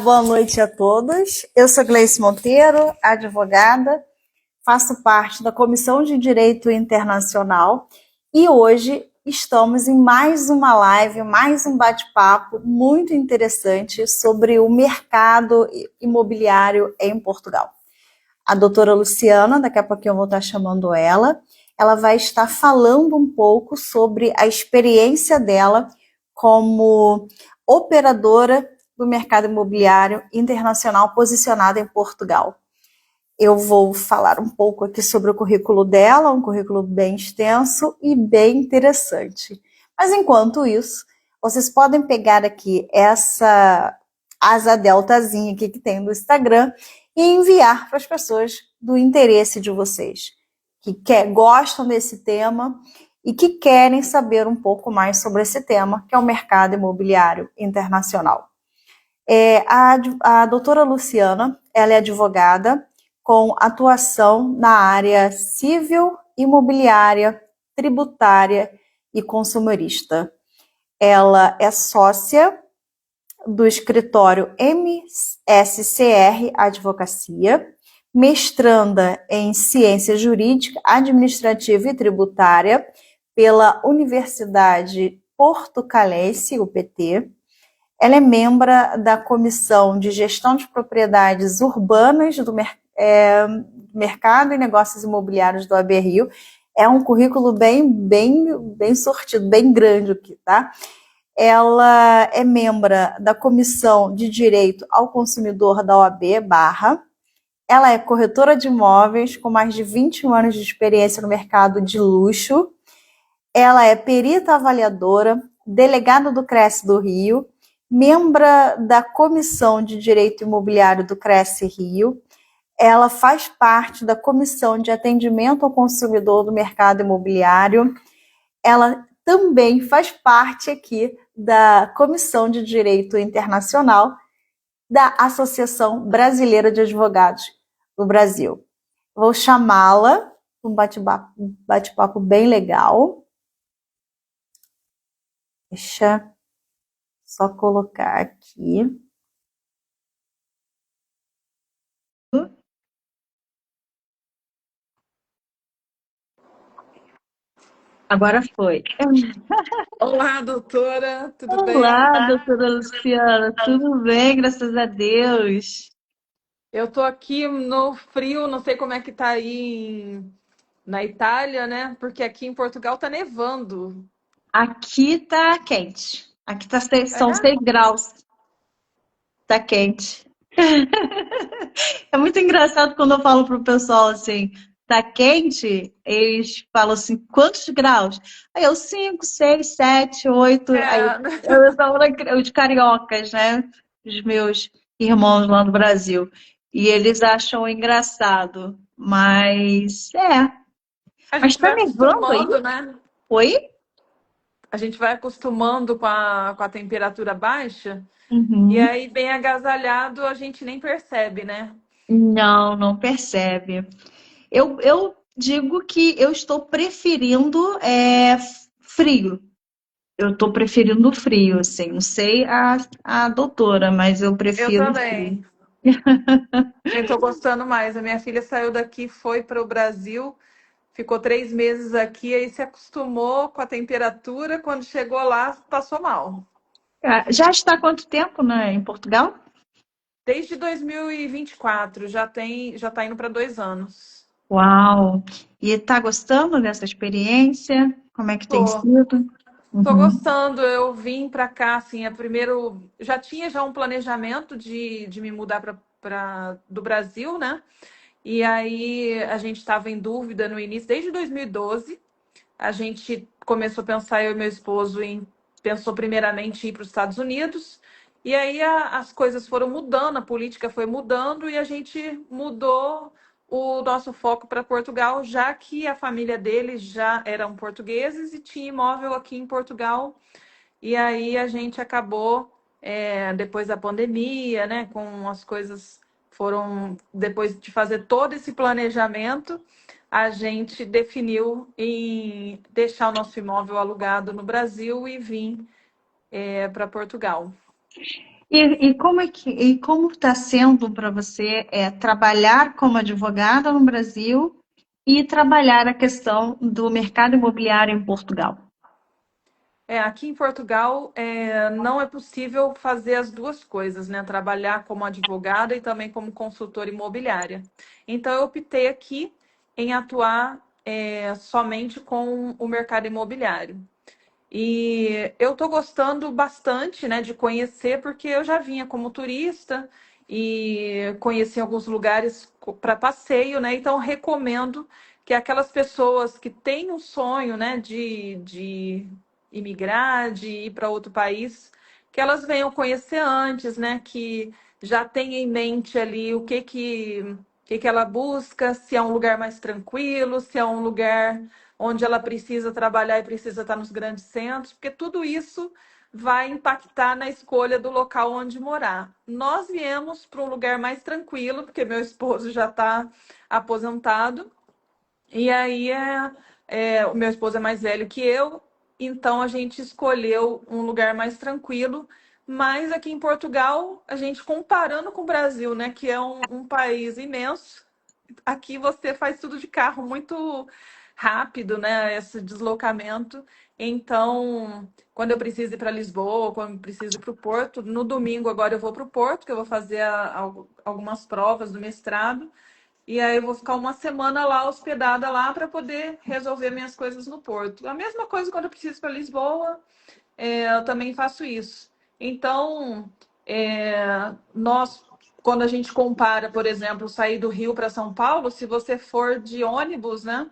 Boa noite a todos. Eu sou Gleice Monteiro, advogada, faço parte da Comissão de Direito Internacional e hoje estamos em mais uma live, mais um bate-papo muito interessante sobre o mercado imobiliário em Portugal. A doutora Luciana, daqui a pouquinho eu vou estar chamando ela vai estar falando um pouco sobre a experiência dela como operadora do mercado imobiliário internacional posicionada em Portugal. Eu vou falar um pouco aqui sobre o currículo dela, um currículo bem extenso e bem interessante. Mas enquanto isso, vocês podem pegar aqui essa asa deltazinha aqui que tem no Instagram e enviar para as pessoas do interesse de vocês, que gostam desse tema e que querem saber um pouco mais sobre esse tema, que é o mercado imobiliário internacional. A doutora Luciana, ela é advogada com atuação na área civil, imobiliária, tributária e consumerista. Ela é sócia do escritório MSCR Advocacia, mestranda em Ciência Jurídica, Administrativa e Tributária pela Universidade Portucalense, UPT. Ela é membro da Comissão de Gestão de Propriedades Urbanas do Mercado e Negócios Imobiliários do AB Rio. É um currículo bem sortido, bem grande aqui, tá? Ela é membro da Comissão de Direito ao Consumidor da OAB Barra. Ela é corretora de imóveis com mais de 21 anos de experiência no mercado de luxo. Ela é perita avaliadora, delegada do CRES do Rio, membro da Comissão de Direito Imobiliário do CRES Rio. Ela faz parte da Comissão de Atendimento ao Consumidor do Mercado Imobiliário. Ela também faz parte aqui da Comissão de Direito Internacional da Associação Brasileira de Advogados do Brasil. Vou chamá-la, um bate-papo bem legal. Deixa só colocar aqui. Agora foi. Olá, doutora, tudo bem? Olá, doutora Luciana, tudo bem, graças a Deus. Eu tô aqui no frio, não sei como é que tá aí na Itália, né? Porque aqui em Portugal tá nevando. Aqui tá quente. Aqui são É? 6 graus. Tá quente. É muito engraçado quando eu falo pro pessoal assim, tá quente, eles falam assim, quantos graus? Aí eu, 5, 6, 7, 8. Aí É. eu falo os cariocas, né? Os meus irmãos lá no Brasil. E eles acham engraçado. Mas, A Mas gente tá vai nevando aí? acostumando, né? Oi? A gente vai acostumando com a temperatura baixa e Uhum. aí, bem agasalhado, a gente nem percebe, né? Não, não percebe. Eu digo que eu estou preferindo frio. Eu estou preferindo frio, assim. Não sei a doutora, mas eu Eu prefiro frio. também. Nem tô gostando mais. A minha filha saiu daqui, foi para o Brasil. Ficou 3 meses aqui, aí se acostumou com a temperatura. Quando chegou lá, passou mal. Ah, já está há quanto tempo, né, em Portugal? Desde 2024, já tá indo para 2 anos. Uau! E está gostando dessa experiência? Como é que tem Tô, sido? tô Uhum. gostando. Eu vim para cá, assim, primeiro, já tinha já um planejamento de me mudar do Brasil, né? E aí a gente estava em dúvida no início, desde 2012. A gente começou a pensar, eu e meu esposo, pensou primeiramente em ir para os Estados Unidos, e aí as coisas foram mudando, a política foi mudando, e a gente mudou o nosso foco para Portugal, já que a família dele já eram portugueses e tinha imóvel aqui em Portugal, e aí a gente acabou, depois da pandemia, né, com as coisas foram, depois de fazer todo esse planejamento, a gente definiu em deixar o nosso imóvel alugado no Brasil e vir para Portugal. E como está sendo para você trabalhar como advogada no Brasil e trabalhar a questão do mercado imobiliário em Portugal? Aqui em Portugal, não é possível fazer as duas coisas, né? Trabalhar como advogada e também como consultora imobiliária. Então, eu optei aqui em atuar, somente com o mercado imobiliário. E eu estou gostando bastante, né, de conhecer, porque eu já vinha como turista e conheci alguns lugares para passeio, né? Então recomendo que aquelas pessoas que têm um sonho, né, de imigrar, de ir para outro país, que elas venham conhecer antes, né? Que já tenha em mente ali o que ela busca, se é um lugar mais tranquilo, se é um lugar onde ela precisa trabalhar e precisa estar nos grandes centros, porque tudo isso vai impactar na escolha do local onde morar. Nós viemos para um lugar mais tranquilo, porque meu esposo já está aposentado, e aí o meu esposo é mais velho que eu, então a gente escolheu um lugar mais tranquilo. Mas aqui em Portugal, a gente comparando com o Brasil, né, que é um país imenso, aqui você faz tudo de carro muito rápido, né? Esse deslocamento. Então, quando eu preciso ir para Lisboa, quando eu preciso ir para o Porto, no domingo agora eu vou para o Porto, que eu vou fazer algumas provas do mestrado. E aí eu vou ficar uma semana lá hospedada lá para poder resolver minhas coisas no Porto. A mesma coisa quando eu preciso ir para Lisboa, eu também faço isso. Então, nós, quando a gente compara, por exemplo, sair do Rio para São Paulo, se você for de ônibus, né,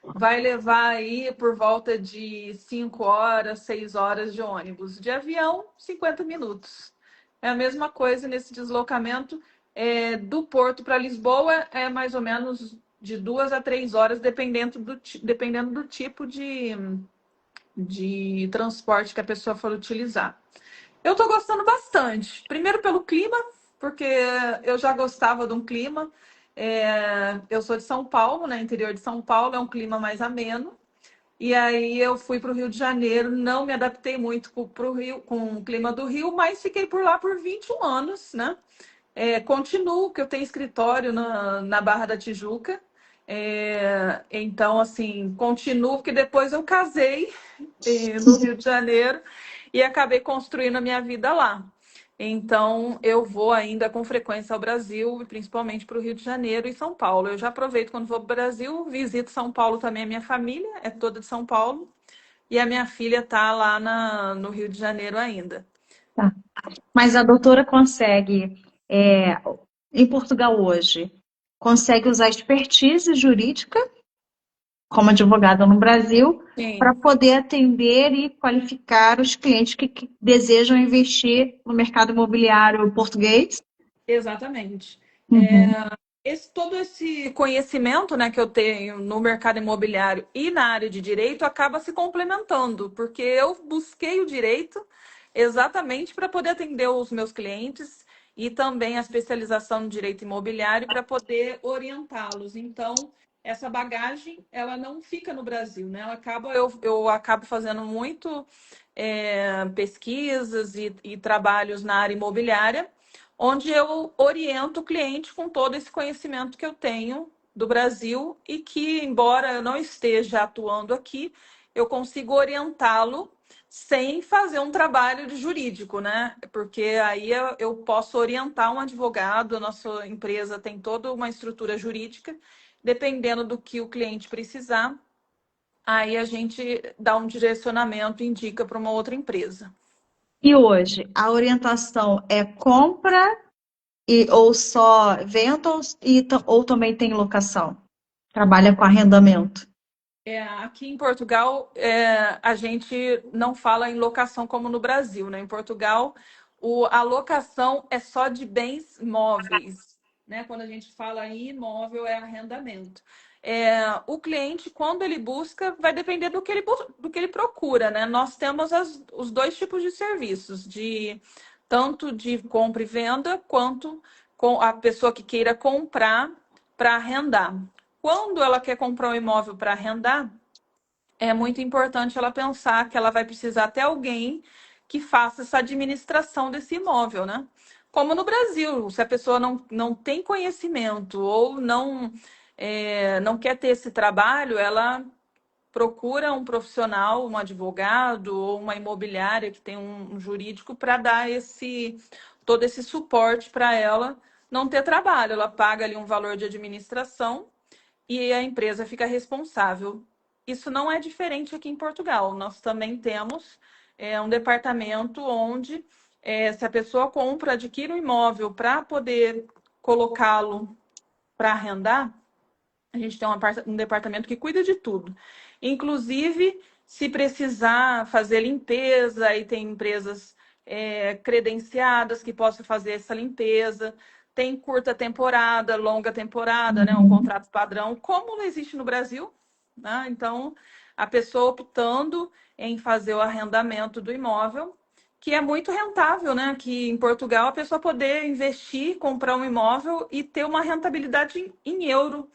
vai levar aí por volta de 5 horas, 6 horas de ônibus. De avião, 50 minutos. É a mesma coisa nesse deslocamento. Do Porto para Lisboa é mais ou menos de 2 a 3 horas, dependendo do tipo de transporte que a pessoa for utilizar. Eu estou gostando bastante. Primeiro pelo clima, porque eu já gostava de um clima. Eu sou de São Paulo, né? Interior de São Paulo, é um clima mais ameno. E aí eu fui para o Rio de Janeiro, não me adaptei muito pro Rio, com o clima do Rio, mas fiquei por lá por 21 anos, né? Continuo, que eu tenho escritório na Barra da Tijuca. Então, assim, continuo, porque depois eu casei no Rio de Janeiro e acabei construindo a minha vida lá. Então, eu vou ainda com frequência ao Brasil, principalmente para o Rio de Janeiro e São Paulo. Eu já aproveito quando vou para o Brasil, visito São Paulo também, a minha família é toda de São Paulo, e a minha filha está lá no Rio de Janeiro ainda. Tá. Mas a doutora consegue, é, em Portugal hoje, consegue usar expertise jurídica como advogada no Brasil para Sim, poder atender e qualificar os clientes que desejam investir no mercado imobiliário português. exatamente. Uhum. Todo esse conhecimento, né, que eu tenho no mercado imobiliário e na área de direito acaba se complementando, porque eu busquei o direito exatamente para poder atender os meus clientes e também a especialização no direito imobiliário para poder orientá-los. Então, essa bagagem, ela não fica no Brasil, né? Eu acabo fazendo muito pesquisas e trabalhos na área imobiliária, onde eu oriento o cliente com todo esse conhecimento que eu tenho do Brasil e que, embora eu não esteja atuando aqui, eu consigo orientá-lo sem fazer um trabalho de jurídico, né? Porque aí eu posso orientar um advogado, a nossa empresa tem toda uma estrutura jurídica, dependendo do que o cliente precisar, aí a gente dá um direcionamento e indica para uma outra empresa. E hoje, a orientação é compra ou só venda ou também tem locação? Trabalha com arrendamento. Aqui em Portugal, a gente não fala em locação como no Brasil, né? Em Portugal, a locação é só de bens móveis, né? Quando a gente fala em imóvel, é arrendamento. O cliente, quando ele busca, vai depender do que ele procura, né? Nós temos os dois tipos de serviços, tanto de compra e venda, quanto com a pessoa que queira comprar para arrendar. Quando ela quer comprar um imóvel para arrendar, é muito importante ela pensar que ela vai precisar ter alguém que faça essa administração desse imóvel, né? Como no Brasil, se a pessoa não tem conhecimento ou não quer ter esse trabalho, ela procura um profissional, um advogado ou uma imobiliária que tem um jurídico para dar todo esse suporte para ela não ter trabalho. Ela paga ali um valor de administração e a empresa fica responsável. Isso não é diferente aqui em Portugal. Nós também temos um departamento onde, se a pessoa compra, adquire um imóvel para poder colocá-lo para arrendar, a gente tem um departamento que cuida de tudo. Inclusive, se precisar fazer limpeza, e tem empresas credenciadas que possam fazer essa limpeza. Tem curta temporada, longa temporada, né? Um contrato padrão, como não existe no Brasil, né? Então, a pessoa optando em fazer o arrendamento do imóvel, que é muito rentável, né? Que em Portugal a pessoa poder investir, comprar um imóvel e ter uma rentabilidade em euro,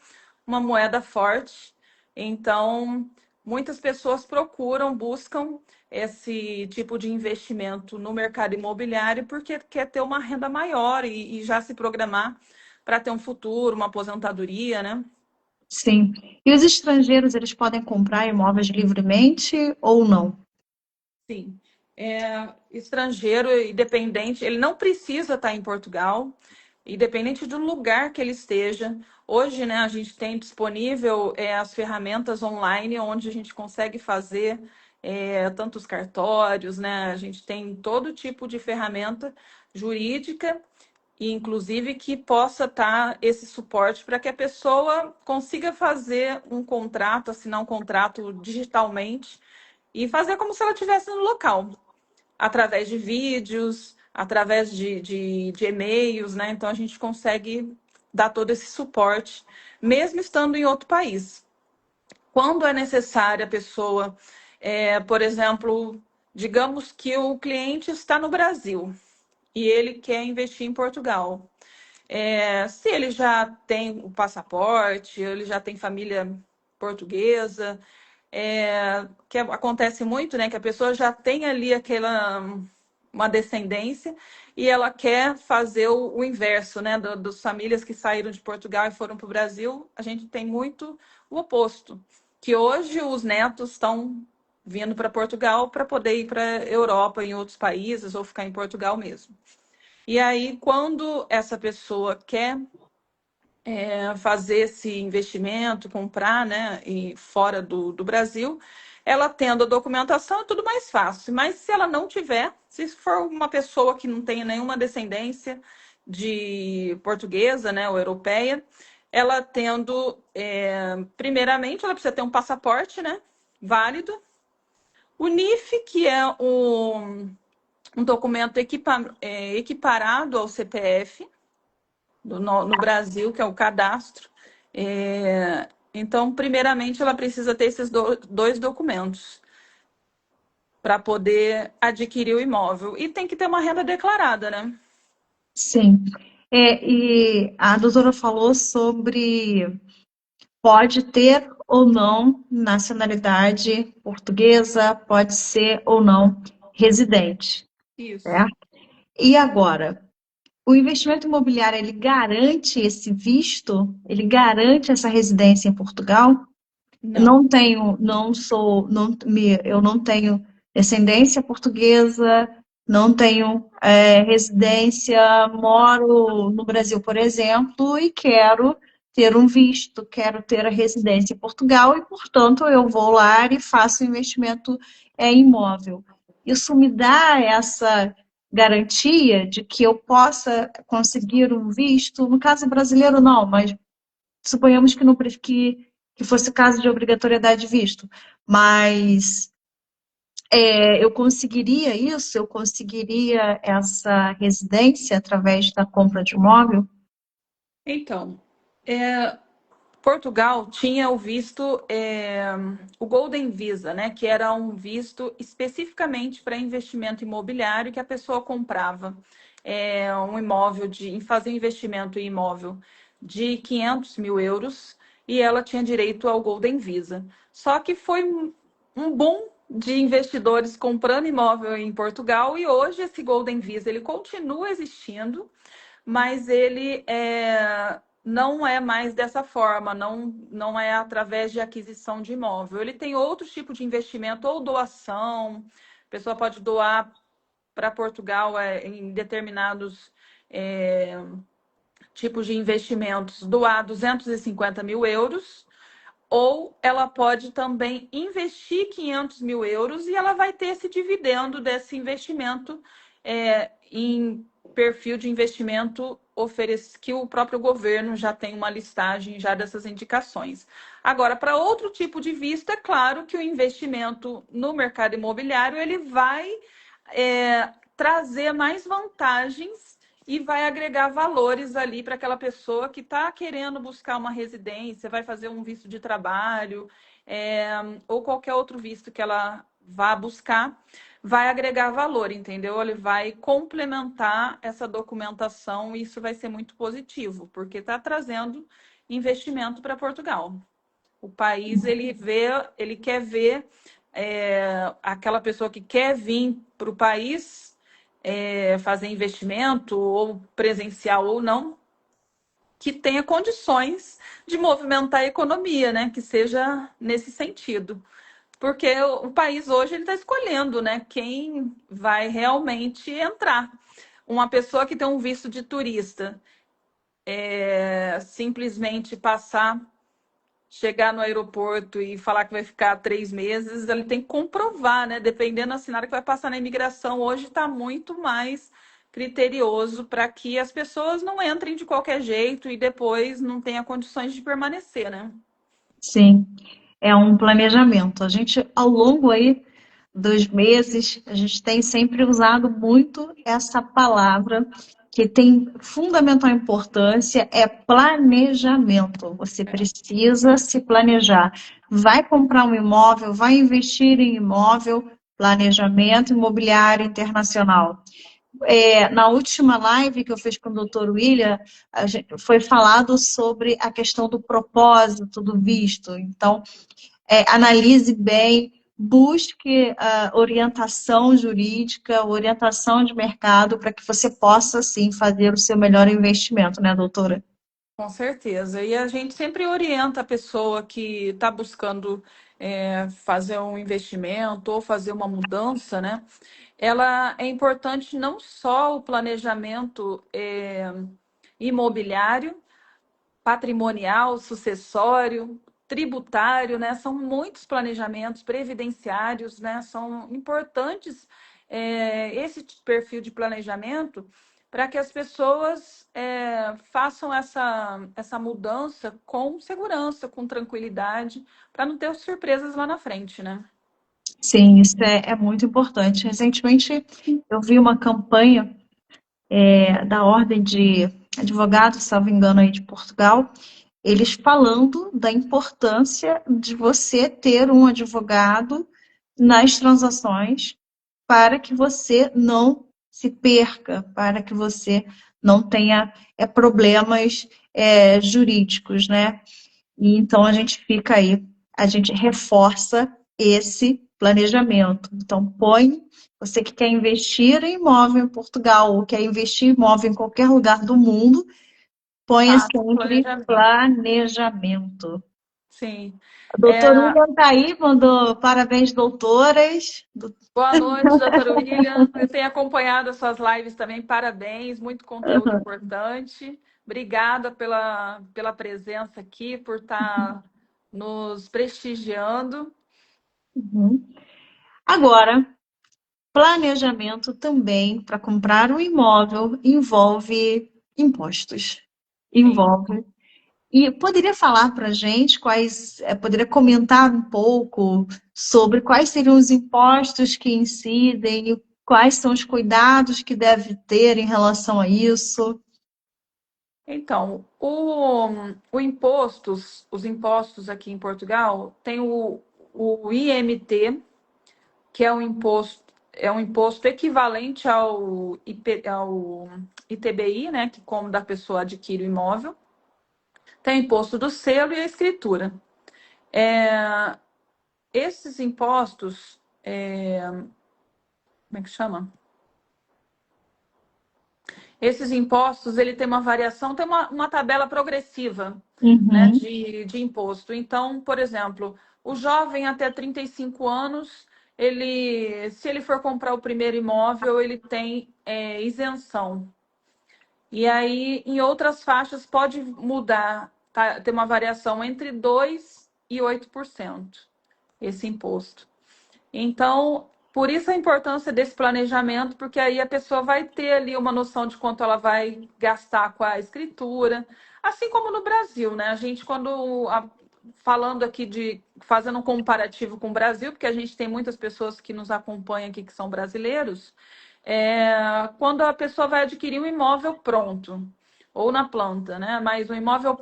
uma moeda forte. Então, muitas pessoas buscam esse tipo de investimento no mercado imobiliário porque quer ter uma renda maior e já se programar para ter um futuro, uma aposentadoria, né? Sim. E os estrangeiros, eles podem comprar imóveis livremente ou não? Sim. Estrangeiro, independente, ele não precisa estar em Portugal, independente do lugar que ele esteja. Hoje, né, a gente tem disponível as ferramentas online, onde a gente consegue fazer tantos cartórios, né? A gente tem todo tipo de ferramenta jurídica, e inclusive que possa estar esse suporte para que a pessoa consiga fazer um contrato, assinar um contrato digitalmente e fazer como se ela estivesse no local, através de vídeos, através de e-mails, né? Então a gente consegue dar todo esse suporte, mesmo estando em outro país. Quando é necessário a pessoa, por exemplo, digamos que o cliente está no Brasil e ele quer investir em Portugal. Se ele já tem o passaporte, ele já tem família portuguesa, que acontece muito, né? Que a pessoa já tem ali uma descendência e ela quer fazer o inverso, né? Dos famílias que saíram de Portugal e foram para o Brasil, a gente tem muito o oposto, que hoje os netos estão vindo para Portugal para poder ir para a Europa, em outros países, ou ficar em Portugal mesmo. E aí, quando essa pessoa quer fazer esse investimento, comprar, né, e fora do Brasil, ela tendo a documentação é tudo mais fácil. Mas se ela não tiver, se for uma pessoa que não tenha nenhuma descendência de portuguesa, né, ou europeia, ela tendo, primeiramente, ela precisa ter um passaporte, né, válido. O NIF, que é um documento equiparado ao CPF, no Brasil, que é o cadastro. Então, primeiramente, ela precisa ter esses dois documentos para poder adquirir o imóvel. E tem que ter uma renda declarada, né? Sim. E a doutora falou sobre pode ter ou não nacionalidade portuguesa, pode ser ou não residente, Isso. certo? E agora, o investimento imobiliário, ele garante esse visto? Ele garante essa residência em Portugal? Não. Eu não tenho descendência portuguesa, não tenho residência, moro no Brasil, por exemplo, e quero ter um visto, quero ter a residência em Portugal e, portanto, eu vou lá e faço investimento em imóvel. Isso me dá essa garantia de que eu possa conseguir um visto, no caso brasileiro não, mas suponhamos que, que fosse caso de obrigatoriedade de visto, mas eu conseguiria isso? Eu conseguiria essa residência através da compra de imóvel? Então, Portugal tinha o visto, o Golden Visa, né? Que era um visto especificamente para investimento imobiliário, que a pessoa comprava um imóvel em fazer um investimento em imóvel de 500 mil euros e ela tinha direito ao Golden Visa. Só que foi um boom de investidores comprando imóvel em Portugal e hoje esse Golden Visa ele continua existindo, mas ele não é mais dessa forma, não é através de aquisição de imóvel. Ele tem outro tipo de investimento ou doação, a pessoa pode doar para Portugal em determinados tipos de investimentos, doar 250 mil euros, ou ela pode também investir 500 mil euros e ela vai ter esse dividendo desse investimento em perfil de investimento que o próprio governo já tem uma listagem já dessas indicações. Agora, para outro tipo de visto, é claro que o investimento no mercado imobiliário ele vai trazer mais vantagens e vai agregar valores ali para aquela pessoa que está querendo buscar uma residência, vai fazer um visto de trabalho, ou qualquer outro visto que ela vá buscar, vai agregar valor, entendeu? Ele vai complementar essa documentação e isso vai ser muito positivo, porque está trazendo investimento para Portugal. O país ele quer ver aquela pessoa que quer vir para o país fazer investimento, ou presencial ou não, que tenha condições de movimentar a economia, né? Que seja nesse sentido. Porque o país hoje ele está escolhendo, né, quem vai realmente entrar. Uma pessoa que tem um visto de turista, simplesmente passar, chegar no aeroporto e falar que vai ficar 3 meses, ele tem que comprovar, né? Dependendo da cenário que vai passar na imigração, hoje está muito mais criterioso para que as pessoas não entrem de qualquer jeito e depois não tenha condições de permanecer, né? Sim, é um planejamento. A gente, ao longo aí dos meses, a gente tem sempre usado muito essa palavra que tem fundamental importância, é planejamento. Você precisa se planejar. Vai comprar um imóvel, vai investir em imóvel, planejamento imobiliário internacional. Na última live que eu fiz com o Dr. William, foi falado sobre a questão do propósito do visto. Então, analise bem, busque orientação jurídica, orientação de mercado, para que você possa, sim, fazer o seu melhor investimento, né, doutora? Com certeza. E a gente sempre orienta a pessoa que está buscando fazer um investimento ou fazer uma mudança, né? Ela é importante não só o planejamento imobiliário, patrimonial, sucessório, tributário, né? São muitos planejamentos previdenciários, né? São importantes esse perfil de planejamento para que as pessoas façam essa mudança com segurança, com tranquilidade, para não ter surpresas lá na frente, né? Sim, isso é muito importante. Recentemente, eu vi uma campanha da Ordem de Advogados, salvo engano, aí de Portugal, eles falando da importância de você ter um advogado nas transações para que você não se perca, para que você não tenha problemas jurídicos, né? E então a gente fica aí, a gente reforça esse planejamento. Então põe, você que quer investir em imóvel em Portugal ou quer investir em imóvel em qualquer lugar do mundo, ponha Faça o sempre planejamento. planejamento. Sim. O doutor William está aí, mandou parabéns, doutoras. Boa noite, doutora William. Eu tenho acompanhado as suas lives também. Parabéns, muito conteúdo importante. Obrigada pela presença aqui, por estar nos prestigiando. Uhum. Agora, planejamento também para comprar um imóvel envolve impostos. Sim. Envolve. E poderia falar para a gente poderia comentar um pouco sobre quais seriam os impostos que incidem e quais são os cuidados que deve ter em relação a isso? Então, os impostos aqui em Portugal, tem o IMT, que é um imposto equivalente ao ITBI, né, que como da pessoa adquire o imóvel. Tem o imposto do selo e a escritura. Esses impostos, como é que chama? Esses impostos, ele tem uma variação, tem uma tabela progressiva, né, Uhum. de imposto. Então, por exemplo, o jovem até 35 anos, se ele for comprar o primeiro imóvel, ele tem isenção. E aí, em outras faixas, pode mudar, tá? Ter uma variação entre 2% e 8% esse imposto. Então, por isso a importância desse planejamento, porque aí a pessoa vai ter ali uma noção de quanto ela vai gastar com a escritura, assim como no Brasil, né? A gente, falando aqui fazendo um comparativo com o Brasil, porque a gente tem muitas pessoas que nos acompanham aqui que são brasileiros, quando a pessoa vai adquirir um imóvel pronto, ou na planta, né? Mas o imóvel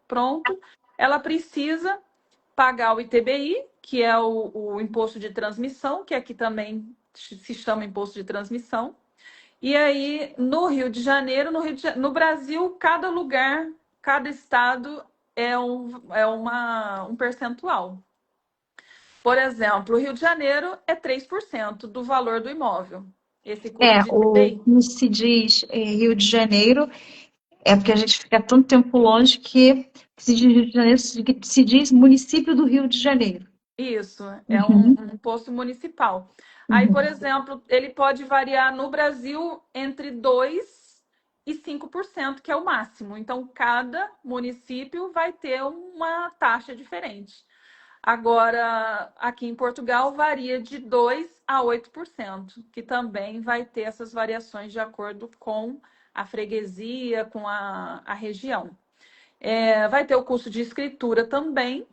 pronto, ela precisa pagar o ITBI, que é o imposto de transmissão, que aqui também se chama imposto de transmissão. E aí, no Rio de Janeiro, no Brasil, cada lugar, cada estado um percentual. Por exemplo, o Rio de Janeiro é 3% do valor do imóvel. Esse custo de ITBI. Como se diz Rio de Janeiro, é porque a gente fica tanto tempo longe que se diz Rio de Janeiro, se diz município do Rio de Janeiro. Isso, é Uhum. um imposto municipal. Aí, por Uhum. exemplo, ele pode variar no Brasil entre 2% e 5%, que é o máximo. Então, cada município vai ter uma taxa diferente. Agora, aqui em Portugal, varia de 2% a 8%, que também vai ter essas variações de acordo com a freguesia, com a região. Vai ter o custo de escritura também,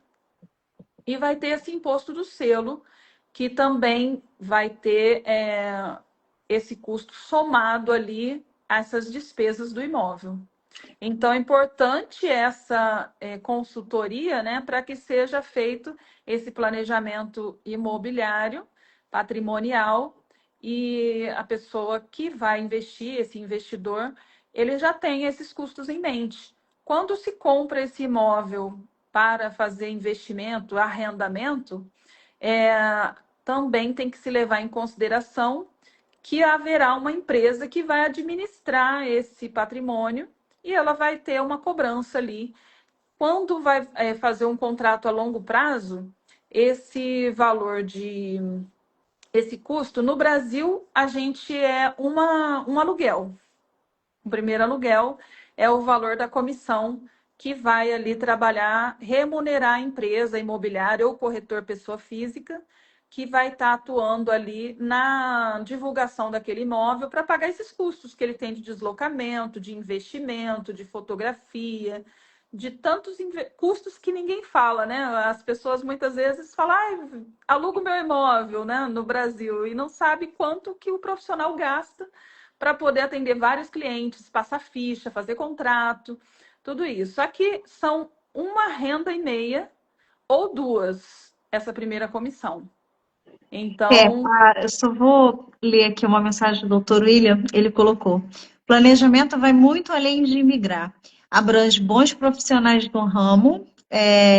e vai ter esse imposto do selo, que também vai ter esse custo somado ali a essas despesas do imóvel. Então, é importante essa consultoria, né, para que seja feito esse planejamento imobiliário, patrimonial, e a pessoa que vai investir, esse investidor, ele já tem esses custos em mente. Quando se compra esse imóvel para fazer investimento, arrendamento, também tem que se levar em consideração que haverá uma empresa que vai administrar esse patrimônio e ela vai ter uma cobrança ali. Quando vai fazer um contrato a longo prazo, esse valor esse custo, no Brasil, a gente um aluguel. O primeiro aluguel é o valor da comissão que vai ali trabalhar, remunerar a empresa imobiliária ou corretor pessoa física, que vai estar atuando ali na divulgação daquele imóvel para pagar esses custos que ele tem de deslocamento, de investimento, de fotografia, de tantos custos que ninguém fala, né? As pessoas muitas vezes falam, alugo meu imóvel, né, no Brasil, e não sabe quanto que o profissional gasta para poder atender vários clientes, passar ficha, fazer contrato, tudo isso. Aqui são uma renda e meia ou duas, essa primeira comissão. Então, Eu só vou ler aqui uma mensagem do Dr. William, ele colocou: planejamento vai muito além de imigrar, abrange bons profissionais do ramo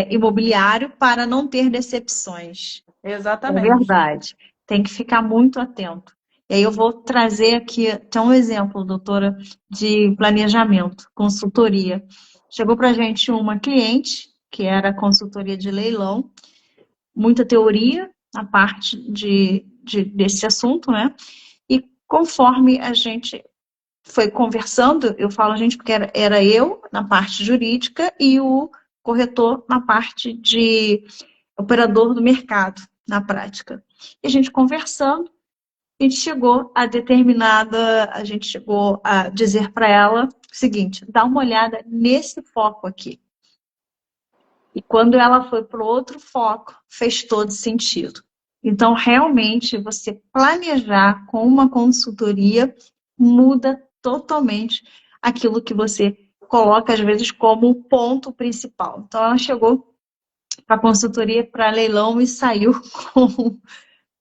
imobiliário para não ter decepções. É exatamente. verdade, tem que ficar muito atento. E aí eu vou trazer aqui até um exemplo, doutora, de planejamento, consultoria. Chegou para a gente uma cliente, que era consultoria de leilão, muita teoria na parte desse assunto, né? E conforme a gente foi conversando, eu falo a gente porque era eu na parte jurídica e o corretor na parte de operador do mercado, na prática. E a gente conversando, a gente chegou a dizer para ela o seguinte: dá uma olhada nesse foco aqui. E quando ela foi para o outro foco, fez todo sentido. Então, realmente, você planejar com uma consultoria muda totalmente aquilo que você coloca, às vezes, como ponto principal. Então, ela chegou para a consultoria para leilão e saiu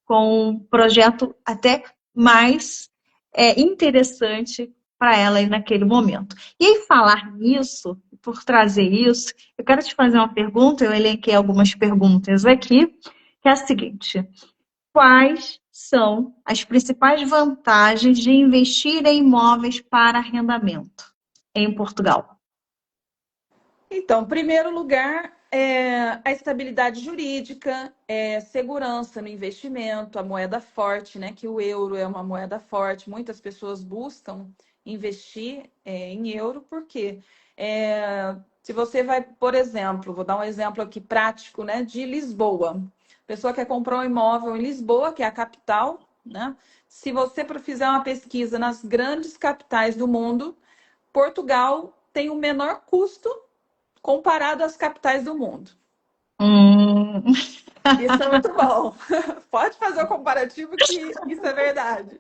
com um projeto até mais interessante para ela aí naquele momento. E aí, falar nisso, por trazer isso, eu quero te fazer uma pergunta, eu elenquei algumas perguntas aqui, que é a seguinte: quais são as principais vantagens de investir em imóveis para arrendamento em Portugal? Então, em primeiro lugar, a estabilidade jurídica, segurança no investimento, a moeda forte, né? Que o euro é uma moeda forte. Muitas pessoas buscam investir em euro, porque se você vai, por exemplo, vou dar um exemplo aqui prático, né? De Lisboa. A pessoa quer comprar um imóvel em Lisboa, que é a capital, né? Se você fizer uma pesquisa nas grandes capitais do mundo, Portugal tem o menor custo comparado às capitais do mundo. Hum, Isso é muito bom. Pode fazer o comparativo que isso é verdade.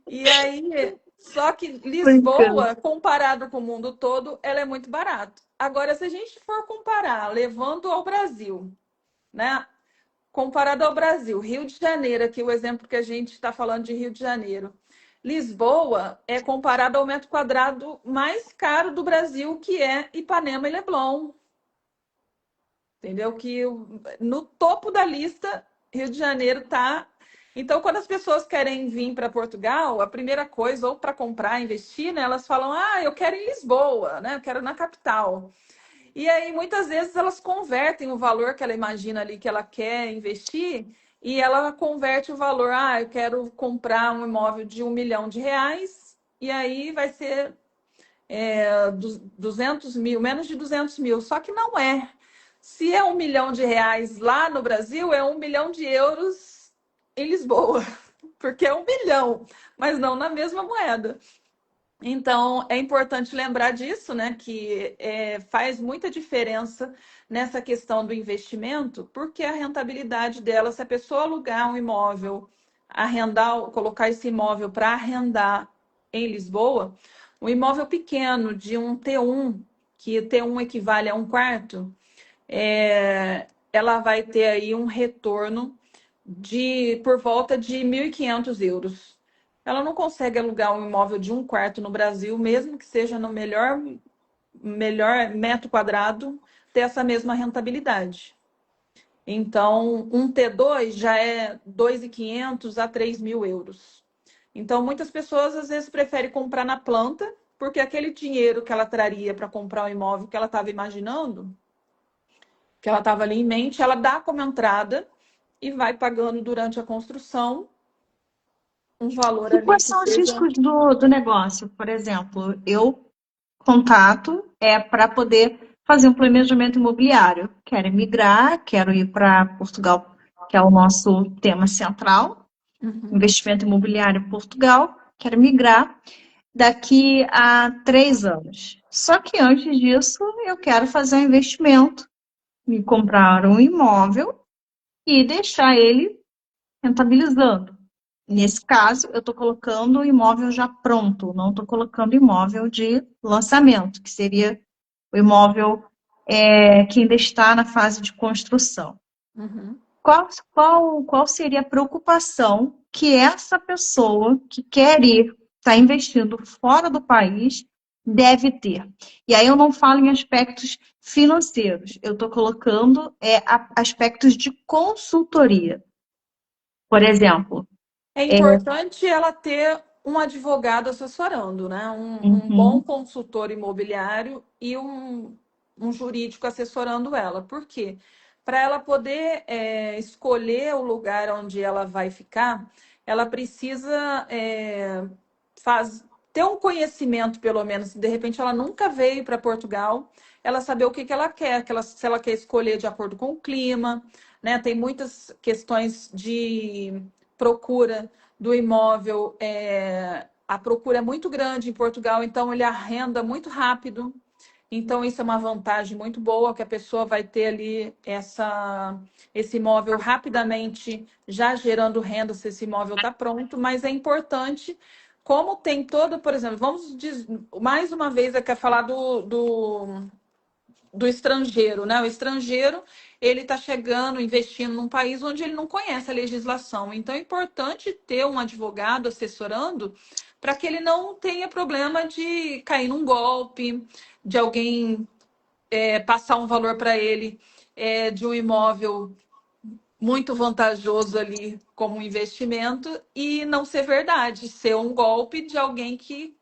E aí, só que brincando. Lisboa, comparado com o mundo todo, ela é muito barato. Agora, se a gente for comparar, levando ao Brasil, né? Comparado ao Brasil, Rio de Janeiro, aqui o exemplo que a gente está falando de Rio de Janeiro. Lisboa é comparado ao metro quadrado mais caro do Brasil, que é Ipanema e Leblon. Entendeu? Que no topo da lista, Rio de Janeiro tá. Então, quando as pessoas querem vir para Portugal, a primeira coisa, ou para comprar, investir, né, elas falam: ah, eu quero em Lisboa, né? Eu quero na capital. E aí, muitas vezes, elas convertem o valor que ela imagina ali que ela quer investir, e ela converte o valor: ah, eu quero comprar um imóvel de R$ 1 milhão, e aí vai ser 200 mil, menos de 200 mil. Só que não é. Se é R$ 1 milhão lá no Brasil, é 1 milhão de euros em Lisboa, porque é 1 milhão, mas não na mesma moeda. Então, é importante lembrar disso, né? Que faz muita diferença nessa questão do investimento, porque a rentabilidade dela, se a pessoa alugar um imóvel, arrendar, colocar esse imóvel para arrendar em Lisboa, um imóvel pequeno de um T1, que T1 equivale a um quarto, ela vai ter aí um retorno de por volta de 1.500 euros. Ela não consegue alugar um imóvel de um quarto no Brasil, mesmo que seja no melhor metro quadrado, ter essa mesma rentabilidade. Então, um T2 já é 2.500 a 3.000 euros. Então, muitas pessoas às vezes preferem comprar na planta, porque aquele dinheiro que ela traria para comprar o imóvel que ela estava imaginando, que ela estava ali em mente, ela dá como entrada e vai pagando durante a construção um valor E ali quais que são os seja. riscos do negócio? Por exemplo, eu contato para poder fazer um planejamento imobiliário. Quero migrar, quero ir para Portugal, que é o nosso tema central, Uhum. investimento imobiliário em Portugal. Quero migrar daqui a 3 anos. Só que antes disso, eu quero fazer um investimento, me comprar um imóvel e deixar ele rentabilizando. Nesse caso, eu estou colocando o imóvel já pronto, não estou colocando imóvel de lançamento, que seria o imóvel que ainda está na fase de construção. Uhum. Qual seria a preocupação que essa pessoa que quer ir, está investindo fora do país, deve ter? E aí eu não falo em aspectos financeiros, eu estou colocando aspectos de consultoria. Por exemplo, É importante ela ter um advogado assessorando, né? Um bom uhum, consultor imobiliário e um jurídico assessorando ela. Por quê? Para ela poder escolher o lugar onde ela vai ficar, ela precisa ter um conhecimento, pelo menos. De repente, ela nunca veio para Portugal, ela saber o que ela quer, se ela quer escolher de acordo com o clima, né? Tem muitas questões de procura do imóvel, a procura é muito grande em Portugal, então ele arrenda muito rápido. Então, isso é uma vantagem muito boa, que a pessoa vai ter ali esse imóvel rapidamente já gerando renda se esse imóvel está pronto, mas é importante, como tem todo, por exemplo, mais uma vez, eu quero falar do estrangeiro, né? O estrangeiro, ele está chegando, investindo num país onde ele não conhece a legislação. Então, é importante ter um advogado assessorando para que ele não tenha problema de cair num golpe, de alguém passar um valor para ele de um imóvel muito vantajoso ali como investimento e não ser verdade, ser um golpe de alguém que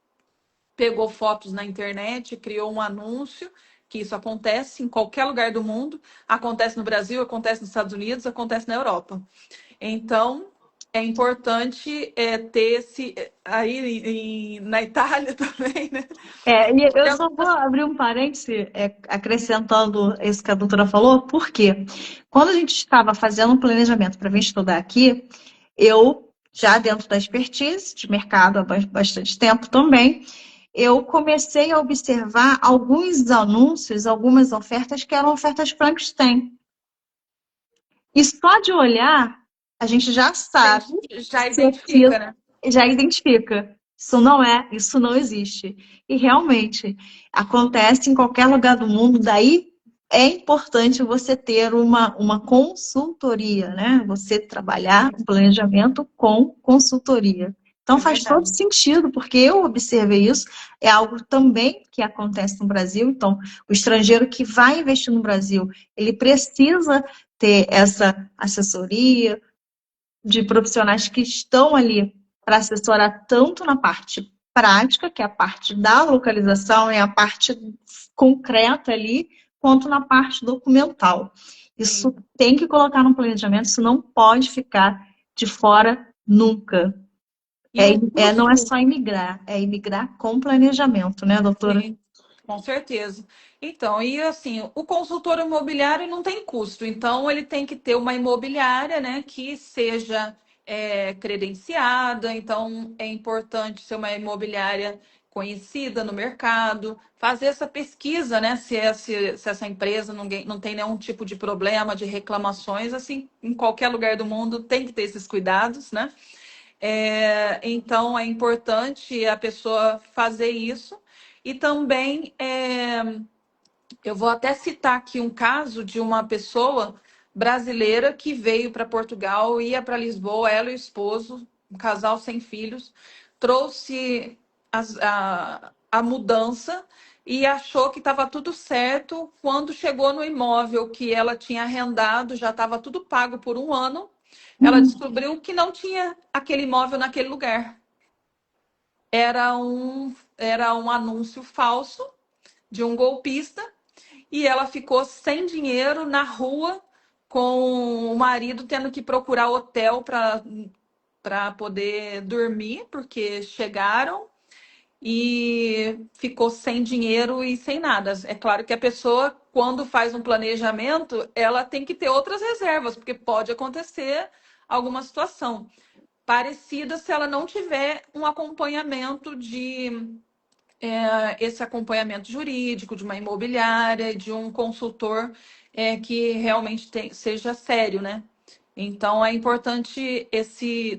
pegou fotos na internet, criou um anúncio, que isso acontece em qualquer lugar do mundo, acontece no Brasil, acontece nos Estados Unidos, acontece na Europa. Então, é importante ter esse. Aí na Itália também, né? E eu só vou abrir um parêntese, acrescentando isso que a doutora falou, porque quando a gente estava fazendo um planejamento para vir estudar aqui, eu, já dentro da expertise de mercado há bastante tempo também, eu comecei a observar alguns anúncios, algumas ofertas que eram ofertas Frankenstein. E só de olhar, a gente já A sabe gente já se aquilo identifica, né? já identifica. Isso não existe. E realmente acontece em qualquer lugar do mundo, daí é importante você ter uma consultoria, né? Você trabalhar o planejamento com consultoria. Então É faz todo verdade. sentido, porque eu observei isso, é algo também que acontece no Brasil. Então, o estrangeiro que vai investir no Brasil, ele precisa ter essa assessoria, de profissionais que estão ali para assessorar tanto na parte prática, que é a parte da localização, é a parte concreta ali, quanto na parte documental. Isso Sim, tem que colocar no planejamento, isso não pode ficar de fora nunca. e o Não é custo, só imigrar, é imigrar com planejamento, né, doutora? sim, com certeza. Então, e assim, o consultor imobiliário não tem custo, então ele tem que ter uma imobiliária, né, que seja credenciada, então é importante ser uma imobiliária conhecida no mercado, fazer essa pesquisa, né, se essa empresa não tem nenhum tipo de problema, de reclamações, assim, em qualquer lugar do mundo tem que ter esses cuidados, né? Então é importante a pessoa fazer isso. E também eu vou até citar aqui um caso de uma pessoa brasileira que veio para Portugal, ia para Lisboa, ela e o esposo, um casal sem filhos, trouxe a mudança e achou que estava tudo certo. Quando chegou no imóvel que ela tinha arrendado, já estava tudo pago por um ano, ela descobriu que não tinha aquele imóvel naquele lugar. Era um anúncio falso de um golpista e ela ficou sem dinheiro na rua, com o marido tendo que procurar hotel para poder dormir, porque chegaram e ficou sem dinheiro e sem nada. É claro que a pessoa, quando faz um planejamento, ela tem que ter outras reservas, porque pode acontecer alguma situação parecida se ela não tiver um acompanhamento esse acompanhamento jurídico de uma imobiliária, de um consultor que realmente seja sério, né? Então é importante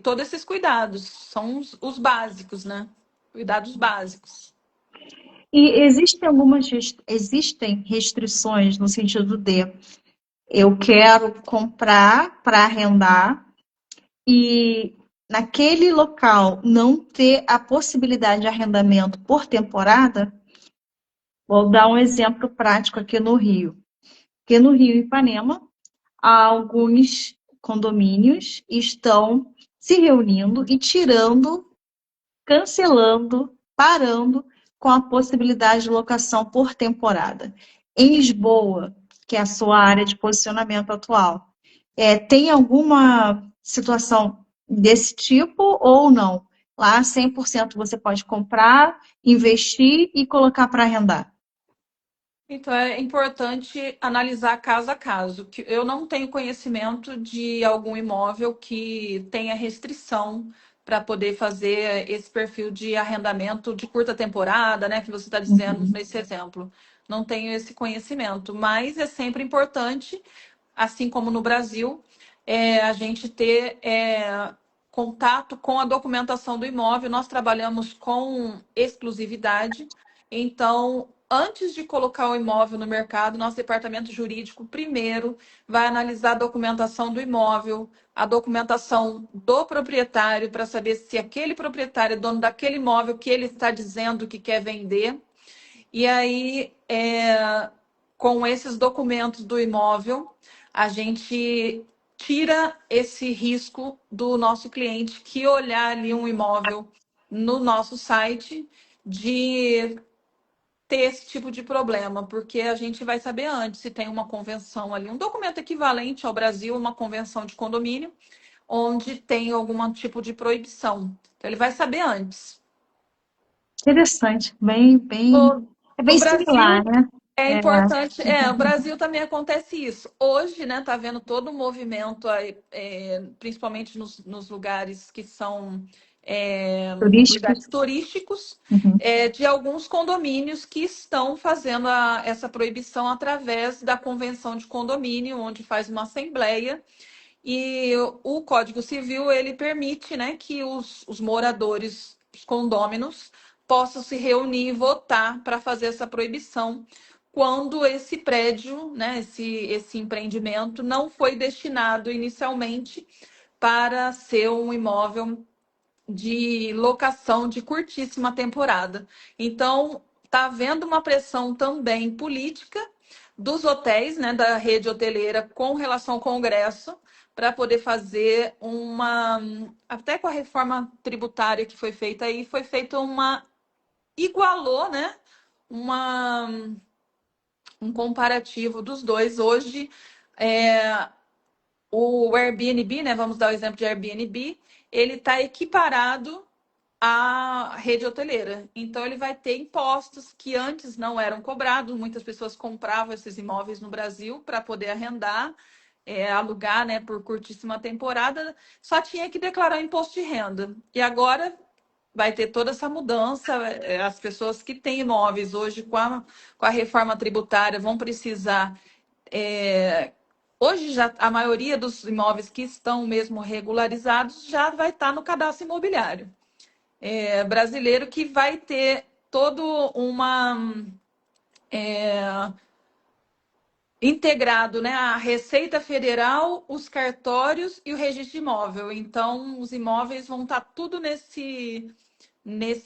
todos esses cuidados, são os básicos, né? Cuidados básicos. E existem restrições no sentido de eu quero comprar para arrendar e naquele local não ter a possibilidade de arrendamento por temporada. Vou dar um exemplo prático aqui no Rio. Aqui no Rio Ipanema, alguns condomínios estão se reunindo e tirando, cancelando, parando com a possibilidade de locação por temporada. Em Lisboa, que é a sua área de posicionamento atual, tem alguma situação desse tipo ou não? Lá, 100% você pode comprar, investir e colocar para arrendar. Então é importante analisar caso a caso, que eu não tenho conhecimento de algum imóvel que tenha restrição para poder fazer esse perfil de arrendamento de curta temporada, né, que você está dizendo nesse exemplo. Não tenho esse conhecimento, mas é sempre importante, assim como no Brasil, a gente ter contato com a documentação do imóvel. Nós trabalhamos com exclusividade, então, antes de colocar o imóvel no mercado, nosso departamento jurídico primeiro vai analisar a documentação do imóvel, a documentação do proprietário, para saber se aquele proprietário é dono daquele imóvel que ele está dizendo que quer vender. E aí, com esses documentos do imóvel, a gente tira esse risco do nosso cliente que olhar ali um imóvel no nosso site de ter esse tipo de problema, porque a gente vai saber antes se tem uma convenção ali, um documento equivalente ao Brasil, uma convenção de condomínio, onde tem algum tipo de proibição. Então, ele vai saber antes. Interessante, bem, bem, O, é o bem similar, Brasil né? é É, importante, o Brasil também acontece isso. Hoje, né, tá vendo todo o movimento aí, principalmente nos lugares que são turístico. lugares turísticos, Uhum. de alguns condomínios que estão fazendo essa proibição através da convenção de condomínio, onde faz uma assembleia. E o Código Civil, ele permite, né, que os moradores, os condôminos, possam se reunir e votar para fazer essa proibição quando esse prédio, né, esse empreendimento não foi destinado inicialmente para ser um imóvel de locação de curtíssima temporada. Então, está havendo uma pressão também política dos hotéis, né, da rede hoteleira, com relação ao Congresso, para poder fazer uma. Até com a reforma tributária que foi feita aí, foi feita uma. Igualou, né? Uma, um comparativo dos dois. Hoje, é, o Airbnb, né? Vamos dar o exemplo de Airbnb, ele está equiparado a rede hoteleira. Então, ele vai ter impostos que antes não eram cobrados. Muitas pessoas compravam esses imóveis no Brasil para poder arrendar, alugar, né, por curtíssima temporada. Só tinha que declarar imposto de renda. E agora vai ter toda essa mudança. As pessoas que têm imóveis hoje com a reforma tributária vão precisar. é, Hoje já a maioria dos imóveis que estão mesmo regularizados já vai estar no cadastro imobiliário brasileiro, que vai ter todo uma integrado, né, a Receita Federal, os cartórios e o registro de imóvel. Então, os imóveis vão estar tudo nesse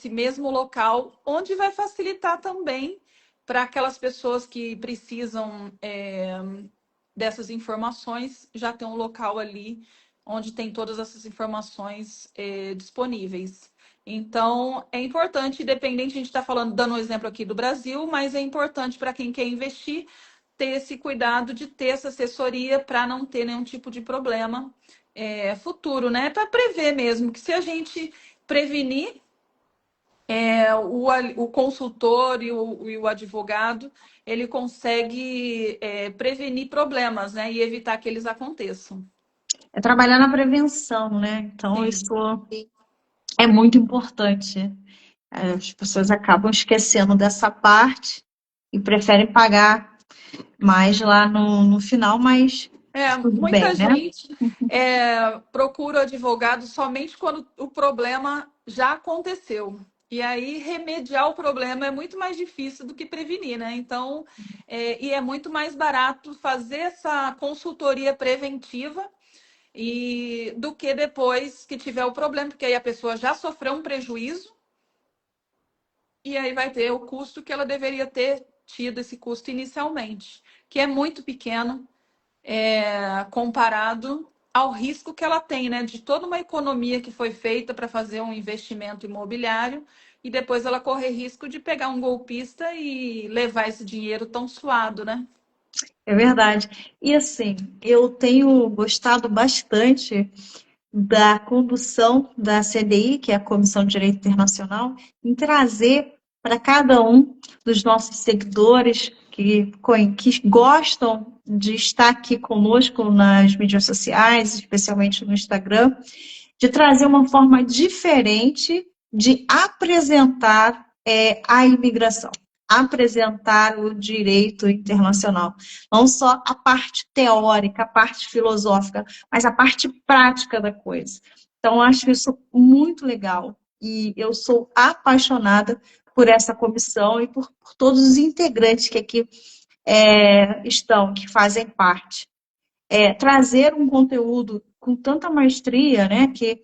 mesmo local, onde vai facilitar também para aquelas pessoas que precisam dessas informações, já ter um local ali onde tem todas essas informações disponíveis. Então, é importante, independente, a gente está falando, dando um exemplo aqui do Brasil, mas é importante para quem quer investir ter esse cuidado de ter essa assessoria para não ter nenhum tipo de problema futuro, né? Para prever mesmo, que se a gente prevenir, o consultor e o advogado, ele consegue prevenir problemas, né? E evitar que eles aconteçam. É trabalhar na prevenção, né? Então, Sim. isso é muito importante. As pessoas acabam esquecendo dessa parte e preferem pagar mais lá no final, mas tudo bem, Muita né? gente procura o advogado somente quando o problema já aconteceu. E aí, remediar o problema é muito mais difícil do que prevenir, né? Então, e é muito mais barato fazer essa consultoria preventiva do que depois que tiver o problema, porque aí a pessoa já sofreu um prejuízo e aí vai ter o custo que ela deveria ter tido, esse custo inicialmente, que é muito pequeno comparado ao risco que ela tem, né? De toda uma economia que foi feita para fazer um investimento imobiliário e depois ela correr risco de pegar um golpista e levar esse dinheiro tão suado, né? É verdade. E assim, eu tenho gostado bastante da condução da CDI, que é a Comissão de Direito Internacional, em trazer para cada um dos nossos seguidores que gostam de estar aqui conosco nas mídias sociais, especialmente no Instagram, de trazer uma forma diferente de apresentar a imigração, apresentar o direito internacional. Não só a parte teórica, a parte filosófica, mas a parte prática da coisa. Então, acho isso muito legal. E eu sou apaixonada por essa comissão e por todos os integrantes que aqui estão, que fazem parte. Trazer um conteúdo com tanta maestria, né, que